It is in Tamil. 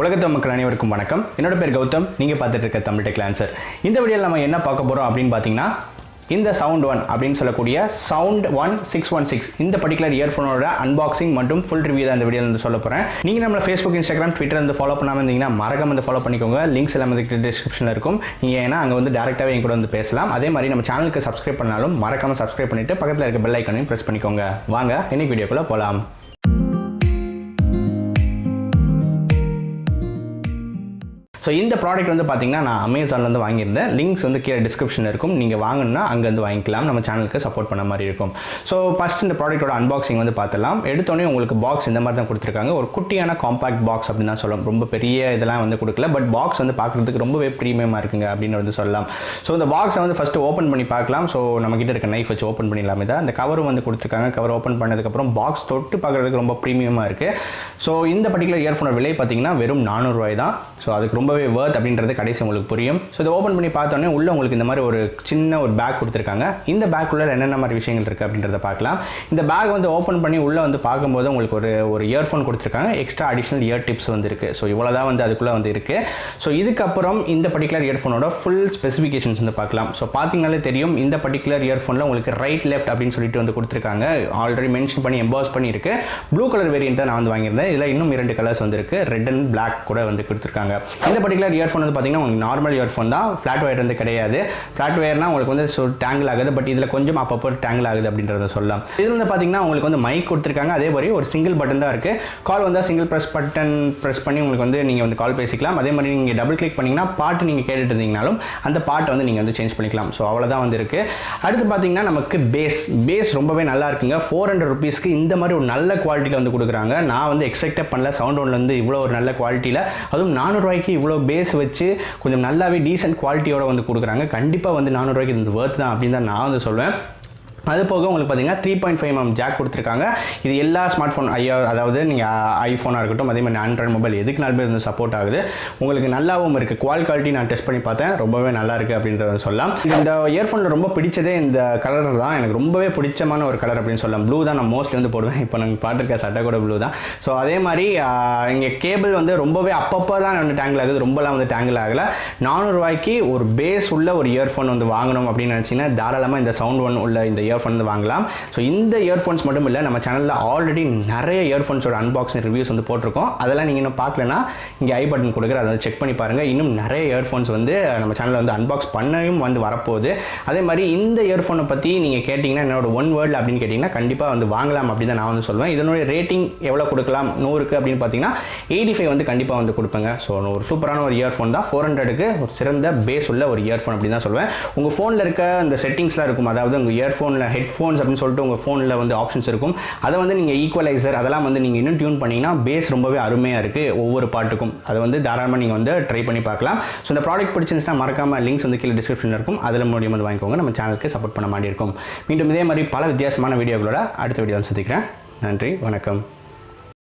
உலகத்து மக்கள் அனைவருக்கும் வணக்கம். என்னோட பேர் கௌதம். நீங்கள் பார்த்துட்டு இருக்க தமிழ் TechLancer. இந்த வீடியோவில் நம்ம என்ன பார்க்க போகிறோம் அப்படின்னு பார்த்தீங்கன்னா, இந்த சவுண்ட் ஒன் அப்படின்னு சொல்லக்கூடிய சவுண்ட் 1616 இந்த பர்டிகுலர் இயர்ஃபோனோட அன்பாக்சிங் மற்றும் ஃபுல் ரிவ்யூ தான் இந்த வீடியோவில் வந்து சொல்ல போகிறேன். நீங்கள் நம்மளை ஃபேஸ்புக், இன்ஸ்டாகிராம், ட்விட்டர் வந்து ஃபாலோ பண்ணாமல் இருந்தீங்கன்னா மறக்காம வந்து ஃபாலோ பண்ணிக்கோங்க. லிங்க்ஸ் எல்லாம் வந்து டிஸ்கிரிப்ஷனில் இருக்கும். நீங்கள் ஏன்னா அங்கே வந்து டேரெக்டாகவே என் கூட வந்து பேசலாம். அதே மாதிரி நம்ம சேனலுக்கு சப்ஸ்கிரைப் பண்ணாலும் மறக்காம சப்ஸ்கிரைப் பண்ணிவிட்டு பக்கத்தில் இருக்க பெல் ஐக்கானையும் ப்ரெஸ் பண்ணிக்கோங்க. வாங்க இன்னைக்கு வீடியோக்குள்ளே போகலாம். ஸோ இந்த ப்ராடக்ட் வந்து பார்த்தீங்கன்னா நான் அமேசான்லேருந்து வாங்கியிருந்தேன். லிங்க்ஸ் வந்து கீழே டிஸ்கிரிப்ஷனில் இருக்கும். நீங்கள் வாங்கணுன்னா அங்கேருந்து வாங்கிக்கலாம். நம்ம சேனலுக்கு சப்போர்ட் பண்ண மாதிரி இருக்கும். ஸோ ஃபஸ்ட் இந்த ப்ராடக்ட்டோட அன்பாக்சிங் வந்து பார்த்துலாம். எடுத்தோடனே உங்களுக்கு பாக்ஸ் இந்த மாதிரி தான் கொடுத்துருக்காங்க. ஒரு குட்டியான காம்பாக்ட் பாக்ஸ் அப்படின்னு தான் சொல்லலாம். ரொம்ப பெரிய இதெல்லாம் வந்து கொடுக்கல. பட் பாக்ஸ் வந்து பார்க்குறதுக்கு ரொம்பவே ப்ரீமியமாக இருக்குங்க அப்படின்னு வந்து சொல்லலாம். ஸோ இந்த பாக்ஸை வந்து ஃபஸ்ட்டு ஓப்பன் பண்ணி பார்க்கலாம். ஸோ நம்மக்கிட்ட இருக்க நைஃப் வச்சு ஓப்பன் பண்ணிடலாம். இதை அந்த கவரும் வந்து கொடுத்துருக்காங்க. கவர் ஓப்பன் பண்ணதுக்கப்புறம் பாக்ஸ் தொட்டு பார்க்குறதுக்கு ரொம்ப ப்ரீமியமாக இருக்குது. ஸோ இந்த பர்டிகுலர் இயர்ஃபோனோட விலை பார்த்தீங்கன்னா வெறும் 400 ரூபாய் தான். ஸோ அதுக்கு ரொம்பவே வர்த் அப்படின்றது கடைசி உங்களுக்கு புரியும். ஸோ இதை ஓப்பன் பண்ணி பார்த்தோன்னே உள்ள உங்களுக்கு இந்த மாதிரி ஒரு சின்ன ஒரு பேக் கொடுத்துருக்காங்க. இந்த பேக்குள்ளே என்னென்ன மாதிரி விஷயங்கள் இருக்குது அப்படின்றத பார்க்கலாம். இந்த பேக் வந்து ஓப்பன் பண்ணி உள்ளே வந்து பார்க்கும்போது உங்களுக்கு ஒரு இயர்ஃபோன் கொடுத்துருக்காங்க. எக்ஸ்ட்ரா அடிஷனல் இயர் டிப்ஸ் வந்து இருக்குது. ஸோ இவ்வளோ தான் வந்து அதுக்குள்ளே வந்து இருக்குது. ஸோ இதுக்கப்புறம் இந்த பர்டிகுலர் இயர்ஃபோனோட ஃபுல் ஸ்பெசிஃபிகேஷன்ஸ் வந்து பார்க்கலாம். ஸோ பார்த்தீங்கனாலே தெரியும் இந்த பர்டிகுலர் இயர்ஃபோனில் உங்களுக்கு ரைட் லெஃப்ட் அப்படின்னு சொல்லிட்டு வந்து கொடுத்துருக்காங்க. ஆல்ரெடி மென்ஷன் பண்ணி எம்பாஸ் பண்ணியிருக்கு. ப்ளூ கலர் வேரியன்ட் தான் நான் வந்து வாங்கியிருந்தேன். இதில் இன்னும் 2 கலர்ஸ் வந்து இருக்குது. ரெட் அண்ட் பிளாக் கூட வந்து கொடுத்துருக்காங்க. இந்த பர்டிகுலர் இயர்ஃபோன் வந்து பார்த்தீங்கன்னா உங்களுக்கு நார்மல் இயர்ஃபோன் தான். ஃப்ளாட் ஒயர் வந்து கிடையாது. ஃப்ளாட் ஒயர்னா உங்களுக்கு வந்து டேங்கிள் ஆகுது. பட் இதில் கொஞ்சம் அப்பப்போ டேங்கிள் ஆகுது அப்படின்றத சொல்லலாம். இதில் வந்து பார்த்தீங்கன்னா உங்களுக்கு வந்து மைக் கொடுத்துருக்காங்க. அதே மாதிரி ஒரு சிங்கிள் பட்டன் தான் இருக்குது. கால் வந்தால் சிங்கிள் பட்டன் ப்ரெஸ் பண்ணி உங்களுக்கு வந்து நீங்கள் வந்து கால் பேசிக்கலாம். அதே மாதிரி நீங்கள் டபுள் கிளிக் பண்ணிங்கன்னா பாட்டு நீங்கள் கேட்டுட்டு இருந்தீங்கனாலும் அந்த பாட்டை வந்து நீங்கள் வந்து சேஞ்ச் பண்ணிக்கலாம். ஸோ அவ்வளோதான் வந்து இருக்குது. அடுத்து பார்த்தீங்கன்னா நமக்கு பேஸ் ரொம்பவே நல்லா இருக்குங்க. 400 ருபீஸ்க்கு இந்த மாதிரி ஒரு நல்ல குவாலிட்டியில் வந்து கொடுக்குறாங்க. நான் வந்து எக்ஸ்பெக்டே பண்ணல சவுண்ட் ஒன்ல வந்து இவ்வளோ ஒரு நல்ல குவாலிட்டியில், அதுவும் 400 ரூபாய்க்கு இவ்வளோ பேஸ் வச்சு கொஞ்சம் நல்லாவே டீசென்ட் குவாலிட்டியோட வந்து கொடுக்குறாங்க. கண்டிப்பாக வந்து 400 ரூபாய்க்கு இந்த வர்த் தான் அப்படின்னு தான் நான் வந்து சொல்வேன். அது போக உங்களுக்கு பார்த்தீங்கன்னா 3.5mm ஜாக் கொடுத்துருக்காங்க. இது எல்லா ஸ்மார்ட் ஃபோன் அதாவது நீங்கள் ஐஃபோனாக இருக்கட்டும், அதே மாதிரி ஆண்ட்ராய்டு மொபைல் எதுக்குனாலுமே வந்து சப்போர்ட் ஆகுது. உங்களுக்கு நல்லாவும் இருக்குது. குவாலிட்டி நான் டெஸ்ட் பண்ணி பார்த்தேன். ரொம்பவே நல்லா இருக்குது அப்படின்றத சொல்லலாம். இந்த இயர்ஃபோனில் ரொம்ப பிடிச்சதே இந்த கலர் தான். எனக்கு ரொம்பவே பிடிச்சமான ஒரு கலர் அப்படின்னு சொல்லலாம். ப்ளூ தான் நான் மோஸ்ட்லி வந்து போடுவேன். இப்போ நாங்கள் பாட்டிருக்க சட்டை கூட ப்ளூ தான். ஸோ அதே மாதிரி இங்கே கேபிள் வந்து ரொம்பவே அப்பப்போ தான் வந்து டேங்கிள் ஆகுது. ரொம்பலாம் வந்து டேங்கிள் ஆகலை. 400 ரூபாய்க்கு ஒரு பேஸ் உள்ள ஒரு இயர்ஃபோன் வந்து வாங்கணும் அப்படின்னு நினச்சிங்கன்னா தாராளமாக இந்த சவுண்ட் ஒன் உள்ள இந்த இயர்ஃபோன் வந்து வாங்கலாம். ஸோ இந்த இயர்ஃபோன்ஸ் மட்டும் இல்லை, நம்ம சேனலில் ஆல்ரெடி நிறைய இயர்ஃபோன்ஸோட அன்பாக்சிங் ரிவ்யூஸ் வந்து போட்டிருக்கோம். அதெல்லாம் நீங்கள் இன்னும் பார்க்கலன்னா இங்கே ஐ பட்டன் கொடுக்குற அதை செக் பண்ணி பாருங்கள். இன்னும் நிறைய இயர்ஃபோன்ஸ் வந்து நம்ம சேனலில் வந்து அன்பாக்ஸ் பண்ணவும் வந்து வரப்போகுது. அதே மாதிரி இந்த இயர்ஃபோனை பற்றி நீங்கள் கேட்டிங்கன்னா என்னோட ஒன் வேர்டில் அப்படின்னு கேட்டிங்கன்னா கண்டிப்பாக வந்து வாங்கலாம் அப்படின்னு தான் நான் வந்து சொல்லுவேன். இதனுடைய ரேட்டிங் எவ்வளோ கொடுக்கலாம் 100க்கு அப்படின்னு பார்த்தீங்கன்னா 85 வந்து கண்டிப்பாக வந்து கொடுப்பேங்க. ஸோ ஒரு சூப்பரான ஒரு இயர்ஃபோன் தான். 400க்கு ஒரு சிறந்த பேஸ் உள்ள ஒரு இயர்ஃபோன் அப்படின்னு தான் சொல்லுவேன். உங்கள் ஃபோனில் இருக்க அந்த செட்டிங்ஸ்லாம் இருக்கும். அதாவது உங்கள் இயர்ஃபோனில் ஹெட்ஃபோன்ஸ் அப்படின்னு சொல்லிட்டு உங்கள் ஃபோனில் வந்து ஆப்ஷன்ஸ் இருக்கும். அதை வந்து நீங்கள் ஈக்குவலைசர் அதெல்லாம் வந்து நீங்கள் இன்னும் டியூன் பண்ணிங்கன்னா பேஸ் ரொம்பவே அருமையாக இருக்குது ஒவ்வொரு பாட்டுக்கும். அதை வந்து தாராளமாக நீங்கள் வந்து ட்ரை பண்ணி பார்க்கலாம். ஸோ இந்த ப்ராடக்ட் பிடிச்சிருந்துச்சுன்னா மறக்காமல் லிங்க்ஸ் வந்து கீழே டிஸ்கிரிப்ஷனில் இருக்கும். அதில் மூலியமாக வந்து வாங்கிக்கோங்க. நம்ம சேனலுக்கு சப்போர்ட் பண்ண மாதிரி இருக்கும். மீண்டும் இதே மாதிரி பல வித்தியாசமான வீடியோக்களோட அடுத்த வீடியோ வந்து சந்திக்கிறேன். நன்றி, வணக்கம்.